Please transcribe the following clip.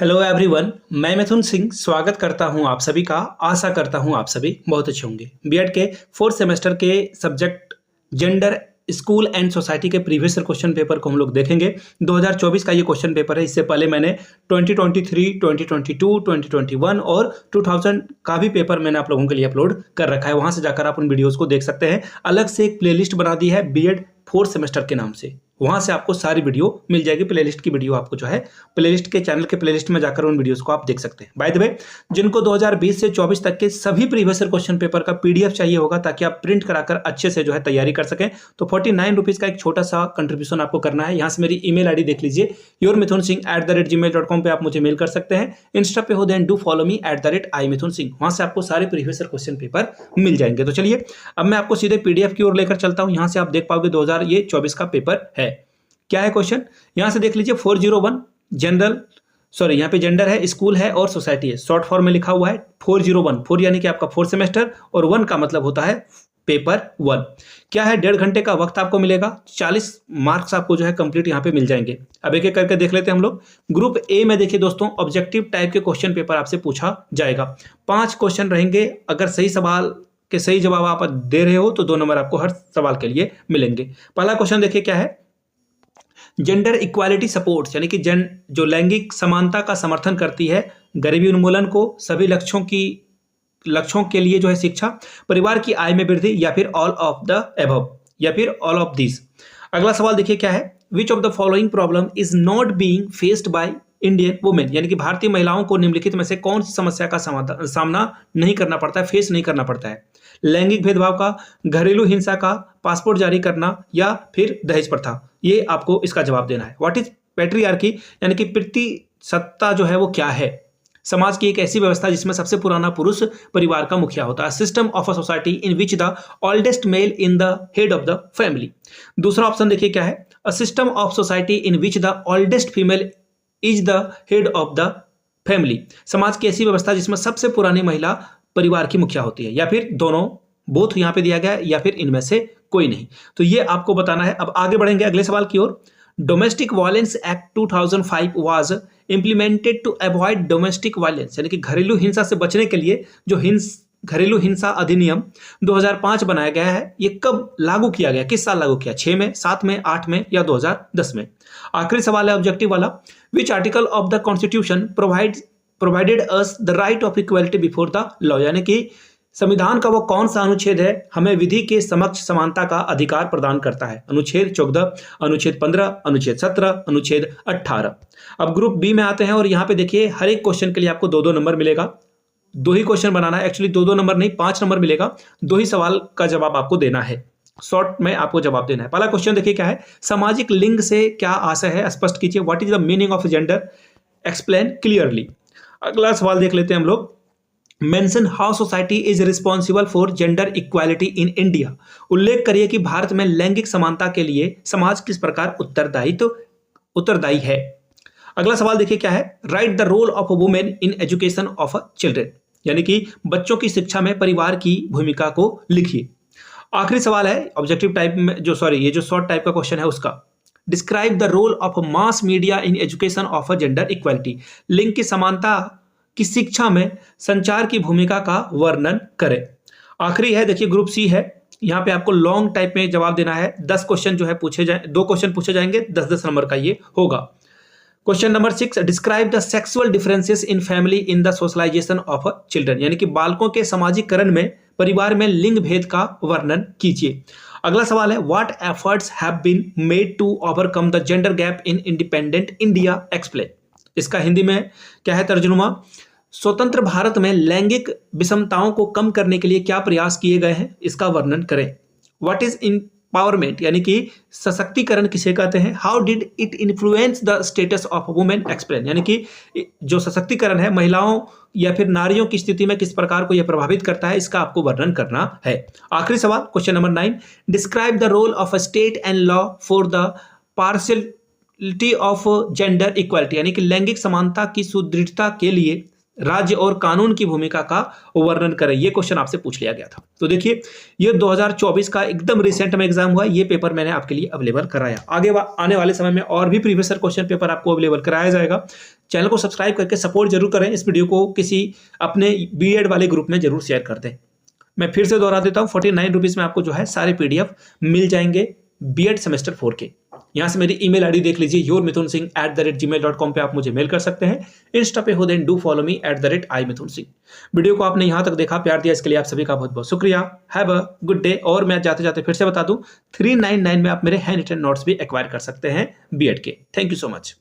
Hello everyone, मैं मिथुन सिंह स्वागत करता हूं आप सभी का। आशा करता हूं आप सभी बहुत अच्छे होंगे। बीएड के फोर्थ सेमेस्टर के subject gender, school and society के प्रीवियस क्वेश्चन पेपर को हम लोग देखेंगे। 2024 का ये क्वेश्चन पेपर है। इससे पहले मैंने 2023, 2022, 2021 और 2000 का भी पेपर मैंने आप लोगों के लिए अपलोड कर रखा है। वहां से जाकर आप उन वीडियोज़ को देख सकते हैं। अलग से एक प्लेलिस्ट बना दी है बीएड फोर्थ सेमेस्टर के नाम से, वहां से आपको सारी वीडियो मिल जाएगी। प्लेलिस्ट की वीडियो आपको जो है प्लेलिस्ट के चैनल के प्लेलिस्ट में जाकर उन वीडियोस को आप देख सकते हैं। बाय द वे, जिनको 2020 से 24 तक के सभी प्रीवियस क्वेश्चन पेपर का पीडीएफ चाहिए होगा ताकि आप प्रिंट कराकर अच्छे से जो है तैयारी कर सकें, तो 49 रुपीज का एक छोटा सा कंट्रीब्यूशन आपको करना है। यहाँ से मेरी ईमेल आईडी देख लीजिए, yourmithunsinh@gmail.com पे आप मुझे मेल कर सकते हैं। इंस्टा पे हो then do follow me @imithunsinh। वहां से आपको सारे प्रीवियस क्वेश्चन पेपर मिल जाएंगे। तो चलिए अब मैं आपको सीधे पीडीएफ की ओर लेकर चलता हूं। यहां से आप देख पाओगे 2024 का पेपर है। क्या है क्वेश्चन, यहां से देख लीजिए। 401 जनरल, सॉरी यहाँ पे जेंडर है, स्कूल है और सोसाइटी है। शॉर्ट फॉर्म में लिखा हुआ है 401, 4 यानी कि आपका फोर्थ सेमेस्टर और 1 का मतलब होता है पेपर 1। क्या है, 1.5 घंटे का वक्त आपको मिलेगा। 40 मार्क्स आपको जो है कंप्लीट यहाँ पे मिल जाएंगे। अब एक एक करके देख लेते हैं हम लोग। ग्रुप ए में देखिए दोस्तों, ऑब्जेक्टिव टाइप के क्वेश्चन पेपर आपसे पूछा जाएगा। 5 क्वेश्चन रहेंगे। अगर सही सवाल के सही जवाब आप दे रहे हो तो 2 नंबर आपको हर सवाल के लिए मिलेंगे। पहला क्वेश्चन देखिए क्या है, जेंडर इक्वालिटी सपोर्ट्स, यानी कि जो लैंगिक समानता का समर्थन करती है, गरीबी उन्मूलन को, सभी लक्ष्यों के लिए जो है शिक्षा, परिवार की आय में वृद्धि, या फिर ऑल ऑफ द एबव, या फिर ऑल ऑफ दिस। अगला सवाल देखिए क्या है, which of the following problem is not being faced by Indian women, यानी कि भारतीय महिलाओं को निम्नलिखित में से कौन सी समस्या का सामना नहीं करना पड़ता है, फेस नहीं करना पड़ता है। लैंगिक भेदभाव का, घरेलू हिंसा का, पासपोर्ट जारी करना, या फिर दहेज प्रथा। ये आपको इसका जवाब देना है। व्हाट इज पैट्रियार्की, यानी कि पितृसत्ता जो है वो क्या है। समाज की एक ऐसी व्यवस्था जिसमें सबसे पुराना पुरुष परिवार का मुखिया होता है। System of a society in which the oldest male in the head of the family. दूसरा ऑप्शन देखिए क्या है, a system of society in which the oldest female is the head of the family. समाज की ऐसी व्यवस्था जिसमें सबसे पुरानी महिला परिवार की मुखिया होती है, या फिर दोनों, बोथ यहां पे दिया गया है, या फिर इनमें से कोई नहीं। तो ये आपको बताना है। अब आगे बढ़ेंगे अगले सवाल की ओर। Domestic violence act 2005 was implemented to avoid domestic violence, यानी कि घरेलू हिंसा से बचने के लिए जो घरेलू हिंसा अधिनियम 2005 बनाया गया है, ये कब लागू किया गया, किस साल लागू किया? 6 में, 7 में, 8 में या 2010 में? आखिरी सवाल है ऑब्जेक्टिव वाला, which article of the constitution provided us the right of equality before the law, यानी कि संविधान का वो कौन सा अनुच्छेद है हमें विधि के समक्ष समानता का अधिकार प्रदान करता है? अनुच्छेद 14, अनुच्छेद 15, अनुच्छेद 17, अनुच्छेद 18। अब ग्रुप बी में आते हैं और यहाँ पे देखिए हर एक क्वेश्चन के लिए आपको 2-2 नंबर मिलेगा। 2 ही क्वेश्चन बनाना है, एक्चुअली 2-2 नंबर नहीं, 5 नंबर मिलेगा। 2 ही सवाल का जवाब आपको देना है, शॉर्ट में आपको जवाब देना है। पहला क्वेश्चन देखिए क्या है, सामाजिक लिंग से क्या आशय है, स्पष्ट कीजिए। What is the meaning of gender, explain clearly. अगला सवाल देख लेते हैं हम लोग, mention how society is responsible for gender equality in India. उल्लेख करिए कि भारत में लैंगिक समानता के लिए समाज किस प्रकार उत्तरदायी है। अगला सवाल देखिए क्या है, write the role of women in education of children, यानी कि बच्चों की शिक्षा में परिवार की भूमिका को लिखिए। आखिरी सवाल है ऑब्जेक्टिव टाइप में, ये जो शॉर्ट टाइप का क्वेश्चन है उसका, describe the role of mass media in education of gender equality. लिंग की समानता की शिक्षा में संचार की भूमिका का वर्णन करें। आखिरी है देखिए ग्रुप सी है, यहां पे आपको लॉन्ग टाइप में जवाब देना है। 10 क्वेश्चन जो है पूछे जाए, 2 क्वेश्चन पूछे जाएंगे, 10-10 नंबर का ये होगा। Question number 6, describe the sexual differences in family in the socialization of children, यानी कि बालकों के सामाजिकरण में परिवार में लिंग भेद का वर्णन कीजिए। अगला सवाल है, what efforts have been made to overcome the gender gap in independent India, explain. इसका हिंदी में क्या है तर्जुमा, स्वतंत्र भारत में लैंगिक विषमताओं को कम करने के लिए क्या प्रयास किए गए हैं, इसका वर्णन करें। व्हाट इज एम्पावरमेंट, यानी कि सशक्तिकरण किसे कहते हैं। How did it influence the status of women, explain, यानी कि जो सशक्तिकरण है महिलाओं या फिर नारियों की स्थिति में किस प्रकार को यह प्रभावित करता है, इसका आपको वर्णन करना है। आखिरी सवाल question number 9, describe the role of state and law for the partiality of gender equality, यानी कि लैंगिक समानता की सुदृढ़ता के लिए राज्य और कानून की भूमिका का वर्णन करें। ये क्वेश्चन आपसे पूछ लिया गया था। तो देखिए ये 2024 का एकदम रिसेंट में एग्जाम हुआ, ये पेपर मैंने आपके लिए अवेलेबल कराया। आगे आने वाले समय में और भी प्रीवियस क्वेश्चन पेपर आपको अवेलेबल कराया जाएगा। चैनल को सब्सक्राइब करके सपोर्ट जरूर करें। इस वीडियो को किसी अपने बीएड वाले ग्रुप में जरूर शेयर कर दें। मैं फिर से दोहरा देता हूँ, 49 रुपीज़ में आपको जो है सारे PDF मिल जाएंगे बीएड सेमेस्टर 4 के। यहाँ से मेरी ईमेल आईडी देख लीजिए, yourmithunsingh@gmail.com पे आप मुझे मेल कर सकते हैं। इंस्टा पे हो then do follow me @imithunsingh। Video को आपने यहाँ तक देखा, प्यार दिया, इसके लिए आप सभी का बहुत बहुत शुक्रिया। Have a good day. और मैं जाते जाते फिर से बता दूं, 399 में आप मेरे हैंड रिटन नोट्स भी एक्वायर कर सकते हैं बीएड के। Thank you so much.